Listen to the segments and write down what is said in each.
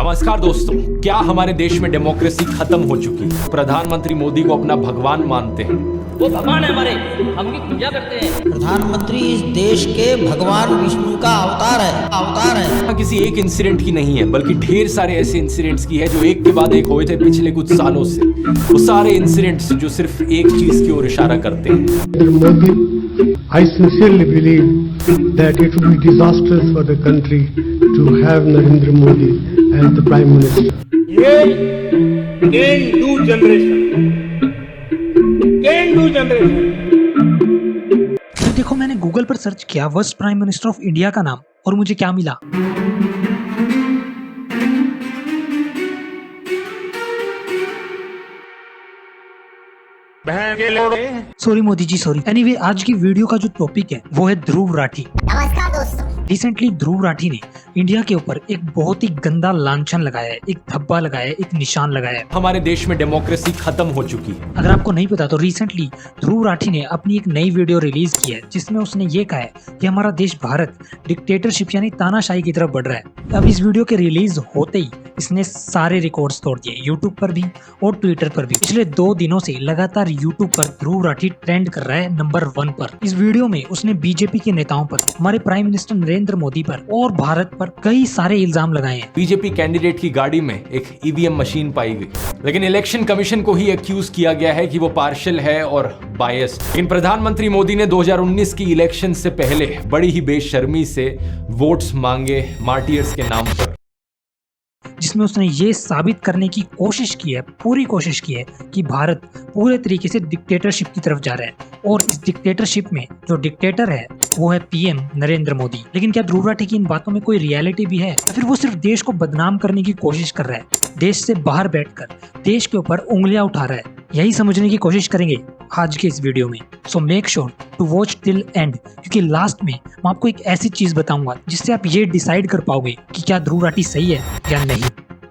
नमस्कार दोस्तों, क्या हमारे देश में डेमोक्रेसी खत्म हो चुकी है? प्रधानमंत्री मोदी को अपना भगवान मानते हैं। वो भगवान है हमारे, हम उनकी पूजा करते हैं। प्रधानमंत्री इस देश के भगवान विष्णु का अवतार है। किसी एक इंसिडेंट की नहीं है, बल्कि ढेर सारे ऐसे इंसिडेंट्स की है जो एक के बाद एक हुए थे पिछले कुछ सालों से। वो सारे इंसिडेंट्स जो सिर्फ एक चीज की ओर इशारा करते हैं। I sincerely believe that it would be disastrous for the country to have Narendra Modi as the Prime Minister. Can do generation. तो देखो, मैंने गूगल पर सर्च किया worst prime minister of India का नाम और मुझे क्या मिला। Sorry Modi ji, sorry. Anyway, आज की वीडियो का जो टॉपिक है वो है ध्रुव राठी। नमस्कार दोस्तों। रिसेंटली ध्रुव राठी ने इंडिया के ऊपर एक बहुत ही गंदा लांछन लगाया है, एक धब्बा लगाया है, एक निशान लगाया है। हमारे देश में डेमोक्रेसी खत्म हो चुकी है। अगर आपको नहीं पता तो रिसेंटली ध्रुव राठी ने अपनी एक नई वीडियो रिलीज की है जिसमें उसने ये कहा है कि हमारा देश भारत डिक्टेटरशिप यानी तानाशाही की तरफ बढ़ रहा है। अब इस वीडियो के रिलीज होते ही इसने सारे रिकॉर्ड्स तोड़ दिए, यूट्यूब पर भी और ट्विटर पर भी। पिछले 2 दिनों से लगातार यूट्यूब पर ध्रुव राठी ट्रेंड कर रहा है नंबर 1 पर। इस वीडियो में उसने बीजेपी के नेताओं पर, हमारे प्राइम मिनिस्टर नरेंद्र मोदी पर और भारत पर कई सारे इल्जाम लगाए हैं। बीजेपी कैंडिडेट की गाड़ी में एक ईवीएम मशीन पाई गई, लेकिन इलेक्शन कमीशन को ही एक्यूज किया गया है कि वो पार्शियल है और बायस्ड। लेकिन प्रधानमंत्री मोदी ने 2019 की इलेक्शन से पहले बड़ी ही बेशर्मी से वोट्स मांगे मार्टियर्स के नाम पर, जिसमें उसने ये साबित करने की कोशिश की है, पूरी कोशिश की है कि भारत पूरे तरीके से डिक्टेटरशिप की तरफ जा रहा है और इस डिक्टेटरशिप में जो डिक्टेटर है वो है पीएम नरेंद्र मोदी। लेकिन क्या ध्रुव राठी की इन बातों में कोई रियलिटी भी है या फिर वो सिर्फ देश को बदनाम करने की कोशिश कर रहा है, देश से बाहर बैठकर देश के ऊपर उंगलियां उठा रहा है? यही समझने की कोशिश करेंगे आज के इस वीडियो में। So make sure to watch till end, क्योंकि लास्ट में मैं आपको एक ऐसी चीज बताऊंगा जिससे आप ये डिसाइड कर पाओगे कि क्या ध्रुव राठी सही है या नहीं।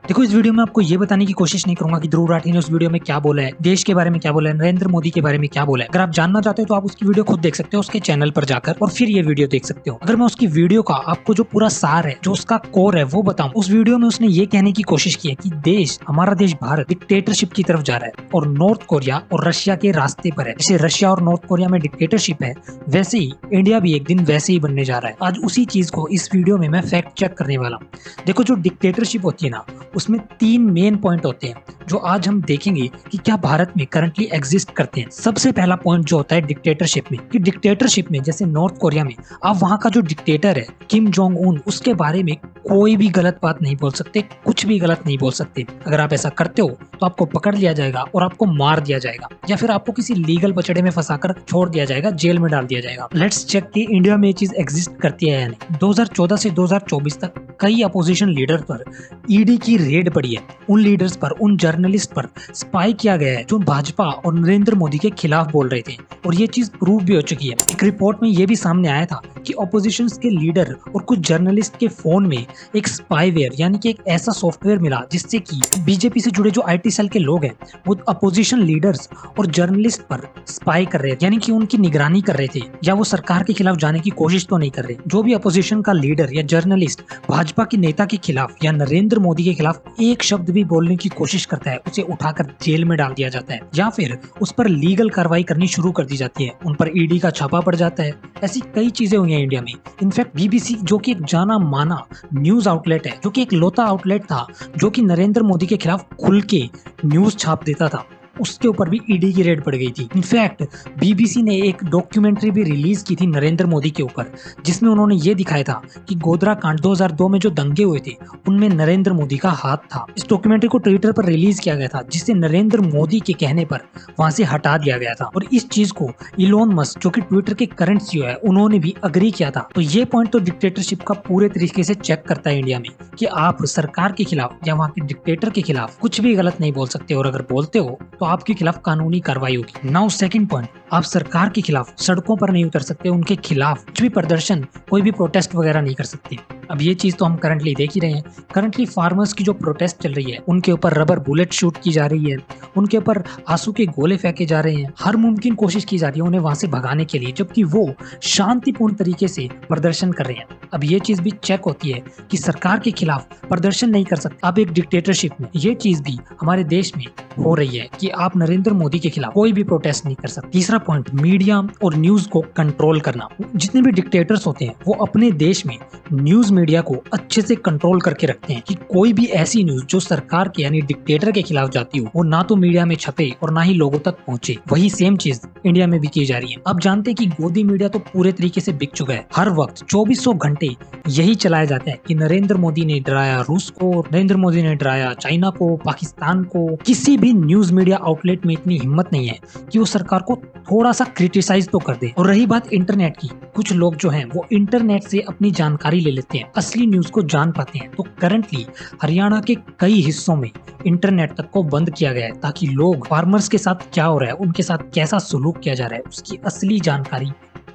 देखो, इस वीडियो में आपको ये बताने की कोशिश नहीं करूंगा कि ध्रुव राठी ने उस वीडियो में क्या बोला है, देश के बारे में क्या बोला है, नरेंद्र मोदी के बारे में क्या बोला है। अगर आप जानना चाहते हो तो आप उसकी वीडियो खुद देख सकते हो उसके चैनल पर जाकर, और फिर ये वीडियो देख सकते हो। अगर मैं उसकी वीडियो का आपको जो पूरा सार है, जो उसका कोर है वो बताऊं, उस वीडियो में उसने ये कहने की कोशिश की है कि हमारा देश भारत डिक्टेटरशिप की तरफ जा रहा है और नॉर्थ कोरिया और रशिया के रास्ते पर है। जैसे रशिया और नॉर्थ कोरिया में डिक्टेटरशिप है, वैसे ही इंडिया भी एक दिन वैसे ही बनने जा रहा है। आज उसी चीज को इस वीडियो में मैं फैक्ट चेक करने वाला हूँ। देखो, जो डिक्टेटरशिप होती है ना, उसमें 3 मेन पॉइंट होते हैं जो आज हम देखेंगे कि क्या भारत में करंटली एग्जिस्ट करते हैं। सबसे पहला पॉइंट जो होता है डिक्टेटरशिप में, कि डिक्टेटरशिप में जैसे नॉर्थ कोरिया में आप वहां का जो डिक्टेटर है किम जोंग उन, उसके बारे में कोई भी गलत बात नहीं बोल सकते, कुछ भी गलत नहीं बोल सकते। अगर आप ऐसा करते हो तो आपको पकड़ लिया जाएगा और आपको मार दिया जाएगा या फिर आपको किसी लीगल बछड़े में फंसाकर छोड़ दिया जाएगा, जेल में डाल दिया जाएगा। लेट्स चेक कि इंडिया में ये चीज एग्जिस्ट करती है या नहीं। 2014 से 2024 तक कई अपोजिशन लीडर पर ईडी की रेड पड़ी है। उन लीडर्स पर, उन जर्नलिस्ट पर स्पाई किया गया है जो भाजपा और नरेंद्र मोदी के खिलाफ बोल रहे थे, और ये चीज प्रूव भी हो चुकी है। एक रिपोर्ट में ये भी सामने आया था कि अपोजिशन के लीडर और कुछ जर्नलिस्ट के फोन में एक स्पाईवेयर यानी कि एक ऐसा सॉफ्टवेयर मिला जिससे कि बीजेपी से जुड़े जो आईटी सेल के लोग हैं वो अपोजिशन लीडर्स और जर्नलिस्ट पर स्पाई कर रहे थे, यानी कि उनकी निगरानी कर रहे थे, या वो सरकार के खिलाफ जाने की कोशिश तो नहीं कर रहे। जो भी अपोजिशन का लीडर या जर्नलिस्ट भाजपा के नेता के खिलाफ या नरेंद्र मोदी के खिलाफ एक शब्द भी बोलने की कोशिश करता है, उसे उठाकर जेल में डाल दिया जाता है या फिर उस पर लीगल कार्रवाई करनी शुरू कर दी जाती है, उन पर ईडी का छापा पड़ जाता है। ऐसी कई चीजें हुई हैं इंडिया में। इनफैक्ट बीबीसी, जो कि एक जाना माना न्यूज आउटलेट है, जो कि एक लौता आउटलेट था जो कि नरेंद्र मोदी के खिलाफ खुल के न्यूज छाप देता था, उसके ऊपर भी ईडी की रेड पड़ गई थी। इनफैक्ट बीबीसी ने एक डॉक्यूमेंट्री भी रिलीज की थी नरेंद्र मोदी के ऊपर, जिसमें उन्होंने ये दिखाया था कि गोधरा कांड 2002 में जो दंगे हुए थे उनमें नरेंद्र मोदी का हाथ था। इस डॉक्यूमेंट्री को ट्विटर पर रिलीज किया गया था, जिसे नरेंद्र मोदी के कहने पर वहां से हटा दिया गया था, और इस चीज को इलोन मस्क, जो कि ट्विटर के करंट सीईओ है, उन्होंने भी अग्री किया था। तो ये पॉइंट तो डिक्टेटरशिप का पूरे तरीके से चेक करता है इंडिया में कि आप सरकार के खिलाफ या वहाँ के डिक्टेटर के खिलाफ कुछ भी गलत नहीं बोल सकते, और अगर बोलते हो तो आपके खिलाफ कानूनी कार्रवाई होगी। नाउ सेकंड पॉइंट, आप सरकार के खिलाफ सड़कों पर नहीं उतर सकते, उनके खिलाफ कुछ भी प्रदर्शन, कोई भी प्रोटेस्ट वगैरह नहीं कर सकते। अब ये चीज तो हम करंटली देख ही रहे हैं। करंटली फार्मर्स की जो प्रोटेस्ट चल रही है, उनके ऊपर रबर बुलेट शूट की जा रही है, उनके ऊपर आंसू के गोले फेंके जा रहे हैं, हर मुमकिन कोशिश की जा रही है उन्हें वहां से भगाने के लिए, जबकि वो शांतिपूर्ण तरीके से प्रदर्शन कर रहे हैं। अब ये चीज भी चेक होती है कि सरकार के खिलाफ प्रदर्शन नहीं कर सकते। अब एक डिक्टेटरशिप में ये चीज भी हमारे देश में हो रही है कि आप नरेंद्र मोदी के खिलाफ कोई भी प्रोटेस्ट नहीं कर सकते। तीसरा पॉइंट, मीडिया और न्यूज को कंट्रोल करना। जितने भी डिक्टेटर्स होते हैं वो अपने देश में न्यूज मीडिया को अच्छे से कंट्रोल करके रखते हैं कि कोई भी ऐसी न्यूज जो सरकार के यानी डिक्टेटर के खिलाफ जाती हो वो ना तो मीडिया में छपे और ना ही लोगों तक पहुंचे। वही सेम चीज इंडिया में भी की जा रही है। अब जानते हैं कि गोदी मीडिया तो पूरे तरीके से बिक चुका है। हर वक्त 2400 घंटे यही चलाया जाता है कि नरेंद्र मोदी ने डराया रूस को, नरेंद्र मोदी ने डराया चाइना को, पाकिस्तान को। किसी भी न्यूज मीडिया आउटलेट में इतनी हिम्मत नहीं है कि वो सरकार को थोड़ा सा क्रिटिसाइज तो कर दे। और रही बात इंटरनेट की, कुछ लोग जो हैं वो इंटरनेट से अपनी जानकारी ले लेते हैं, असली न्यूज को जान पाते हैं। तो करंटली हरियाणा के कई हिस्सों में इंटरनेट तक को बंद किया गया है ताकि लोग फार्मर्स के साथ क्या हो रहा है, उनके साथ कैसा सलूक किया जा रहा है, उसकी असली जानकारी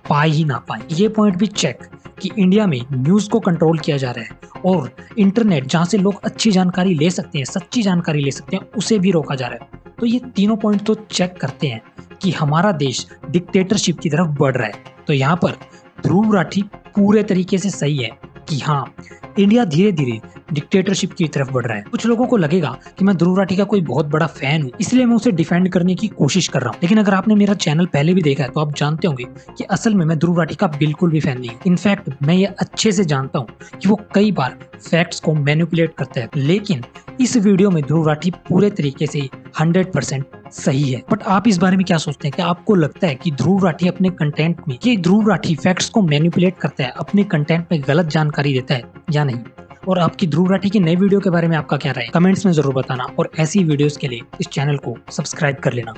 पाए ही ना पाए। ये पॉइंट भी चेक कि इंडिया में न्यूज को कंट्रोल किया जा रहा है और इंटरनेट जहां से लोग अच्छी जानकारी ले सकते हैं, सच्ची जानकारी ले सकते हैं, उसे भी रोका जा रहा है। तो ये तीनों पॉइंट तो चेक करते हैं कि हमारा देश डिक्टेटरशिप की तरफ बढ़ रहा है। तो यहाँ पर ध्रुव राठी पूरे तरीके से सही है कि हाँ, इंडिया धीरे धीरे डिक्टेटरशिप की तरफ बढ़ रहा है। कुछ लोगों को लगेगा कि मैं ध्रुव राठी का कोई बहुत बड़ा फैन हूँ इसलिए मैं उसे डिफेंड करने की कोशिश कर रहा हूँ, लेकिन अगर आपने मेरा चैनल पहले भी देखा है तो आप जानते होंगे कि असल में मैं ध्रुव राठी का बिल्कुल भी फैन नहीं हूँ। इनफैक्ट मैं ये अच्छे से जानता हूँ कि वो कई बार फैक्ट्स को मैनिपुलेट करता है, लेकिन इस वीडियो में ध्रुव राठी पूरे तरीके से 100% सही है। बट आप इस बारे में क्या सोचते हैं? क्या आपको लगता है कि ध्रुव राठी अपने कंटेंट में, कि ध्रुव राठी फैक्ट्स को मैनिपुलेट करता है, अपने कंटेंट में गलत जानकारी देता है या नहीं? और आपकी ध्रुव राठी की नई वीडियो के बारे में आपका क्या राय है? कमेंट्स में जरूर बताना और ऐसी वीडियोस के लिए इस चैनल को सब्सक्राइब कर लेना।